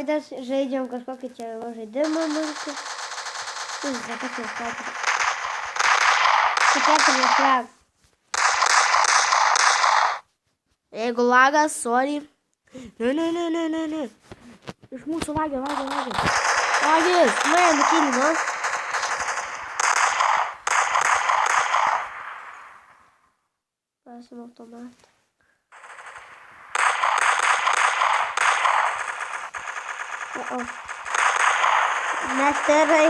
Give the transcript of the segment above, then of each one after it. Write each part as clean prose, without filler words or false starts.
Dar žaidžiam kažkokį čia žaidimą mūsų. Tikėtume flag. Jeigu lagas, sorry. Ne. Iš mūsų lagė. Lagis. Nukilį, nu. Pasim automatą. Mes terai.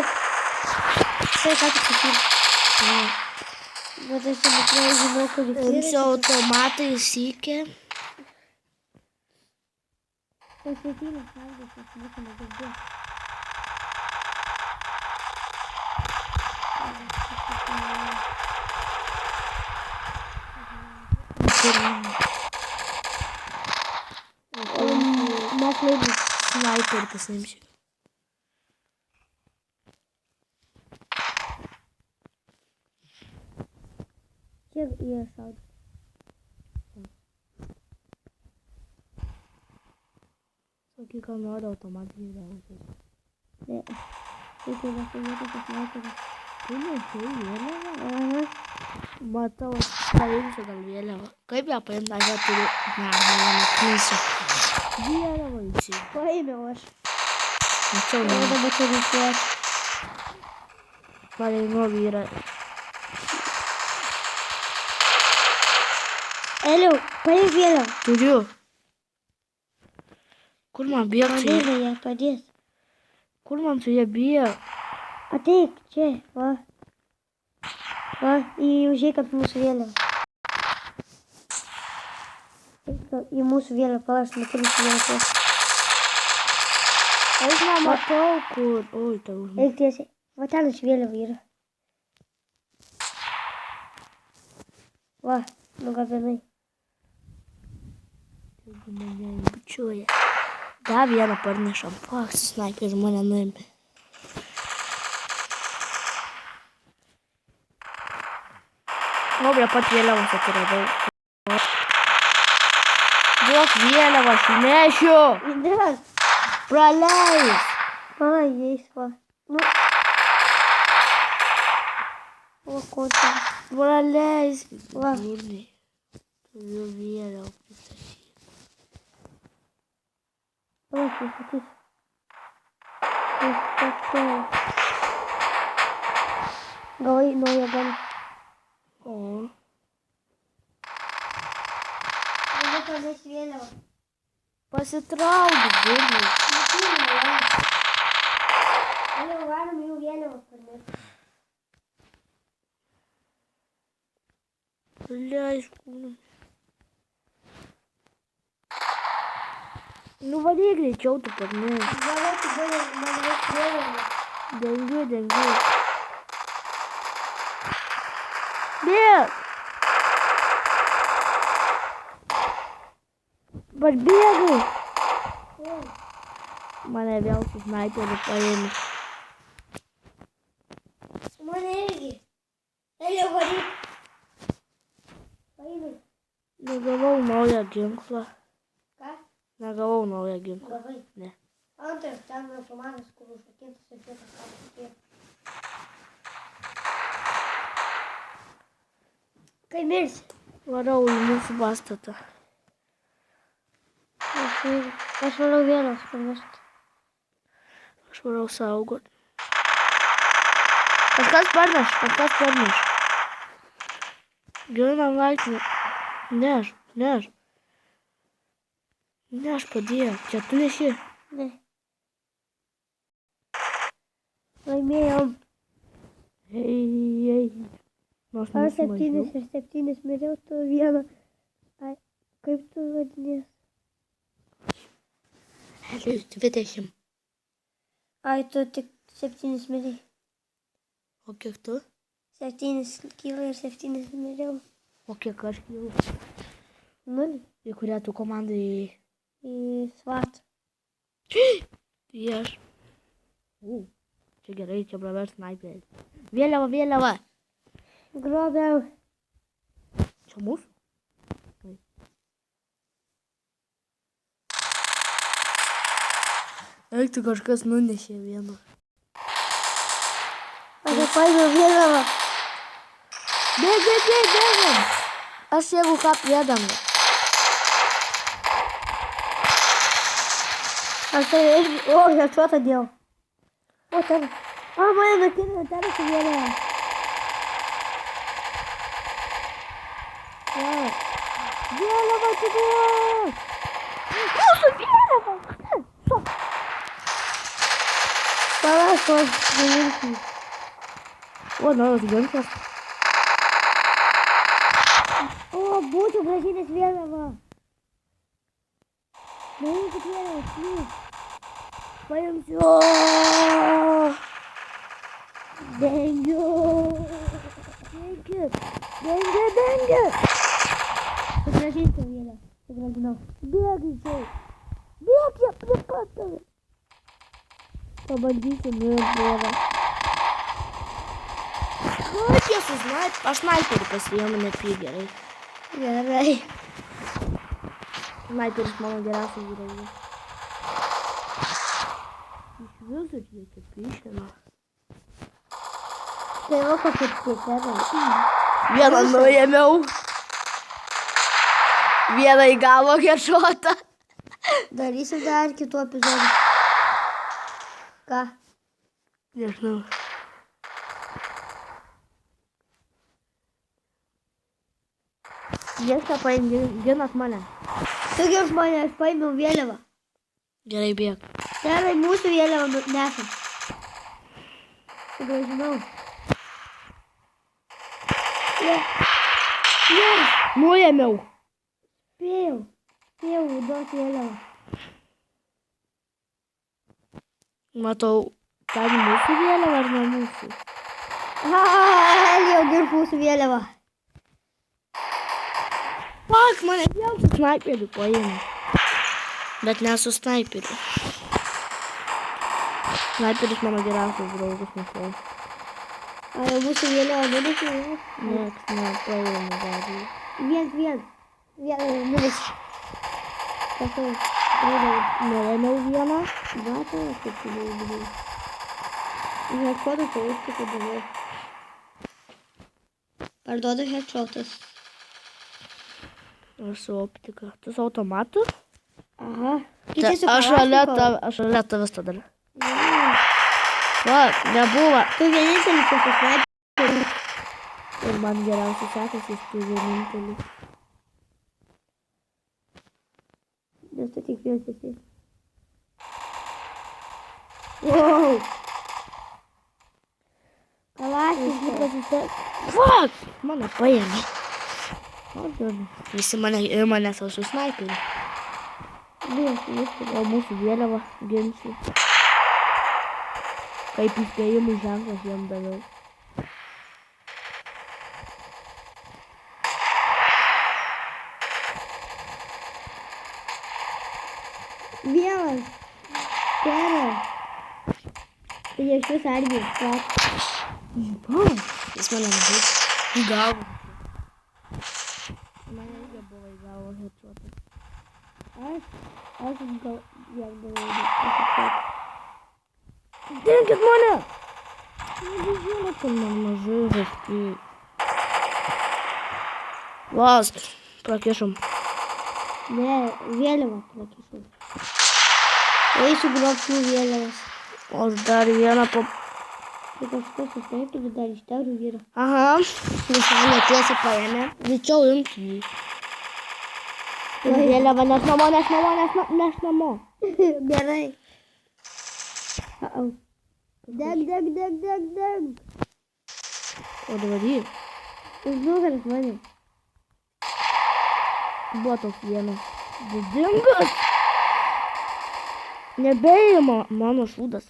Tai ką tik sakyti. Bet aš čia tikrai žinau, kur jis Imsiu automatą įsikė. Pasietinės sąlygos, aš nieko negirdėjau. Mes leidžiam. Sniperį pasiimsiu. Kiek jie šaudė? Sakyk, ką nori automatinį reaguoti. Ne. Taip jau nesuvietas sniperis. Tu nešai vėliavą? Aha. Matau, aš paimsiu gal vėliavą. Kaip ją paimti, aš ją turiu. Ne, nematnysiu. Vėliavą įsiu. Paėmiau aš. Mačiau, O dabar čia reikės. pareinu vyrą. Eliau, paėm vėliau. Turiu. Kur man bėgti? Padėk ją, padės. Kur man su ją bėgti? Ateik, čia, va. Va, užeik ant mūsų vėliavą. Į mūsų vėliavą, palauk, matau mūsų vėliavą. Aš nematau kur. Oi, tau užmė. Eik tiesiai. Va ten aš vėliavą yra. Va, nugabinai. Jeigu mane bučiuoja. Dar vieną parnešam. Fuck, sniperis mane nuėmė. O, prie pat vėliavos atsiradau. Duok vėliavą, aš nešiu. Įdės. Praleis. Palauk, jais, va. Nu. O, ko čia? Praleis. Va. Durniai. Turiu vėliavą pristatyt. Palauk, pristatys. Pristatau. Gavai naują ganą. O. Dabar pradės vėliavą. Pasitrauk, durniai. Jau varom jų vėliavą parnešti. Leisk. Nu varyk greičiau tu parneš. Gavai, tu gali man reikia vėliavą. Dengiu. Bėg! Barbėgai! Mane vėl su sniperiu paėmė. Mane irgi. Eliau, varyk. Paėmė. Negavau naują ginklą. Ką? Negavau naują ginklą. Gavai. Ne. Antras, ten automatas, kur užrakintas ir pietas apsipėjo. Kai mirsi. Varau į mūsų pastatą. Aš varau vėliavas parnešti. Aš varau saugot. Kažkas parneš. Ginam laiptinį. Neš. Neš padėk. Čia tu neši. Ne. Laimėjom. Ei. Nors Aš mūsų mažiau. 7 miriau, tu vieną. Ai, kaip tu vadinies? Elius 20. Ai, tu tik 7 miriai. O kiek tu? 7 kyla ir 7 miriau. O kiek aš jau? 0 Į kurią tu komandai? į SWAT. Į aš. Čia gerai, čia pravers sniperį. Vėliava. Grobiau. Čia mūsų? Eik, tu kažkas nunešė vieną. Aš paėmiau vėliavą. Bėgam. Aš jeigu ką pėdam. Aš tai irgi... O, headshotą dėjau. O, ten. O, mane nukirino, ten su vėliava. Vėliava atiduok! Mūsų vėliava! Palauk, aš nemirsiu. O, naujas ginklas. O, būtų gražinės vėliava. Neimkit vėliavą, please. Paimsiu. Dengiu. Dengiu. Sugrąžinsiu vėliavą. Sugrąžinau. Bėgaičiau. Bėg, jie prie pat tave. Pabandysiu nuėti vėliavą. Kaip jie su snaiperiu? Aš snaiperį pasiėmu, net jį gerai. Gerai. Snaiperis mano geriausias draugas. Iš visur reikia pišino. Tai va patirti. Vieną nuėmiau. Vieną į galvą headshotą. Darysim dar kitų epizodų. Ką? Nežinau. Jėsta ginat mane. Tu gins mane, aš paėmiau vėliavą. Gerai, bėg. Gerai, mūsų vėliavą nesam. Sugrąžinau. Nuėmiau. Spėjau, duoti vėliavą. Matau, ten mūsų vėliava ar ne mūsų? Jau gins mūsų vėliavą. Fuck, mane vėl su snaiperiu paėmė. Bet ne su snaiperiu. Snaiperis mano geriausias draugas, nesau. Jau mūsų vėliavą nudėkė? Nieks nepaėmė dar. Viens. Nudėkė. Pasau. Nuėmiau vieną. Vatą, kaip tu neįdėjai. Headshotą tai viską padavau. Parduodu headshotas. Aš su optika. Tu su automatu? Aha. Aš šalia tavęs tada. Va, nebuvo. Tu vienintelis esi snaiperis. Ir man geriausiai sekasi, tu vienintelis. Nes tu tik vienas esi. Wow. Kalašnikas. Fuck! Mane paėmė. Visi mane savo su snaiperiu. O mūsų vėliava ginsiu. Kaip įspėjimų ženklas jam daviau. Vienas. Geras. Tai iš vis argis. Jis mane nužudė. Į galvą. Mane irgi buvo į galvą headshotą. Aš gal... Jak buvau. Dinkit mane! Nežinau, kad man mažai žaisti. Last. Prakišom. Ne, vėliavą prakišau. Eisiu grobsiu vėliavas. O aš dar vieną po... Tai kažkas susnaiperių dar iš taurių vyra. Aha. Jis mane tiesiai paėmė. Greičiau imk jį. Vėliava nes namo. Gerai. Deg. O dabar jį. Už nugaras mane. Buvo toks vienas. Didingas. Nebeima mano šūdas.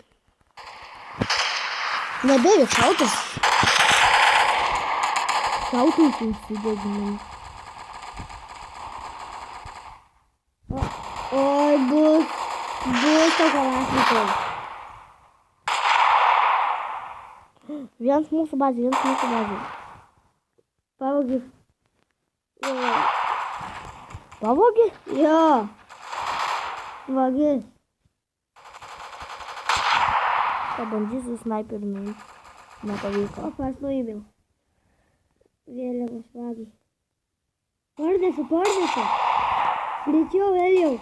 Nebeima šautas. Šautais užsideginai. Oi, bus to kalašnikas. Vienas mūsų bazė. Pavogi. Pavogi? Jo. Vagis. Pabandysiu snaiperiu nuimti. Nepavyko. O, aš nuėmiau. Vėliavos vadai. Pardėsiu. Greičiau, vėliau.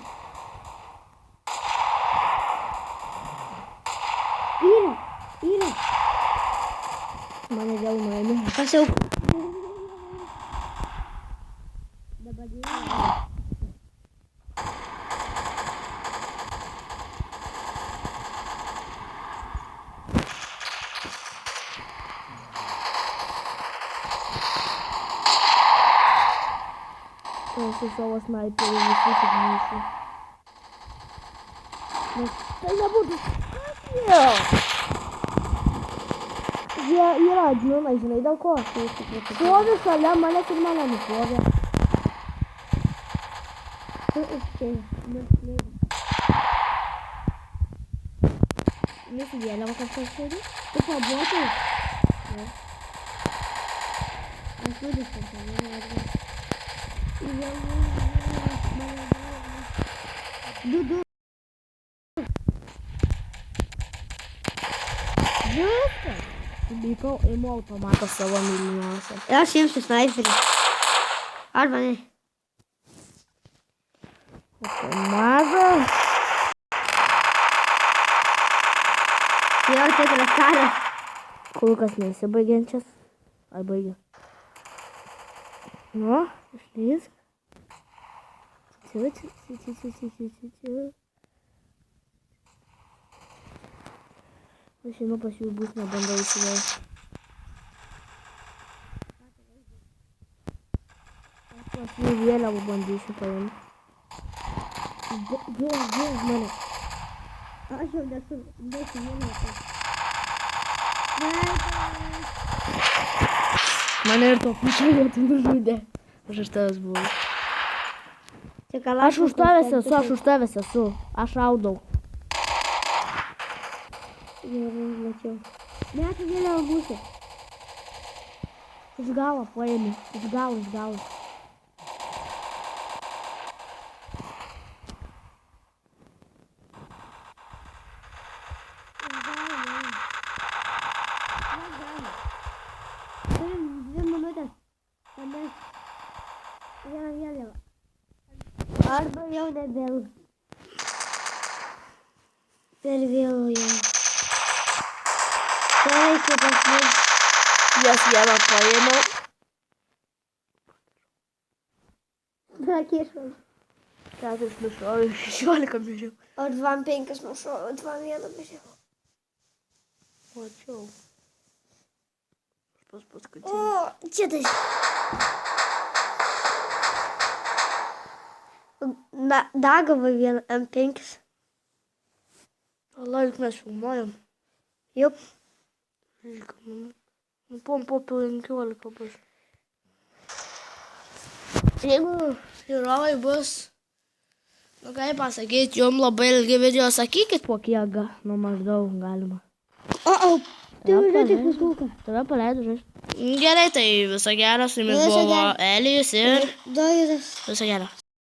Yra. Mane vėl nuėmė. Aš jau. Dabar su savo snaiperiu visus įgysiu. Nes tai nebūtų. Jie yra adminai, žinai dėl ko? Šovė šalia manęs ir mane nušovė. Mūsų vėliava kažkas turi? Tu pabotai? Ne. Aš turiu kažką. Du. Viskas. Bykau, imu automatą savo mylimiausią. Aš imsiu snaiperį. Arba ne. Maža. Jau tikras karas. Kol kas nesibaigiančias. Ar baigė? Nu, išlysk. Čia. Aš einu pas jų bus, nebandau įsivėlti. Aš jų vėliavų bandysiu paimti. Džiūrės mane. Aš jau nesu vėliavą. Mane ir to pačiu vietu nužudė. Aš iš tavęs buvau. Aš už tavęs esu. Aš šaudau. Gerai, mačiau. Net vėliavą būsi. Iš galo paėmė. Iš galo. Turim 2 minutės. Tada vieną vėliavą. Arba jau nebėl. Per vėlu jau. Gerai, kaip aš mums. Jas vieną paėmiau. Prakišau. 4 nušoviau, 16 mišiau. O 2-5 nušoviau, 2-1 mišiau. Mačiau. Pas paskutinį. O, čia tai. Dagavai 1 M5. Allah, juk mes filmuojam. Jup. 12 minučių. Nu, po 15 bus. Jeigu žiūrovai bus, nu kaip pasakyti, jums labai ilgi video, sakykit po kiek, nu maždaug galima. Tai važiuoju tik puskulką. Tave paleido žaisti. Gerai, tai viso gero, su jumis buvo Elijus ir Dovydas. viso gero.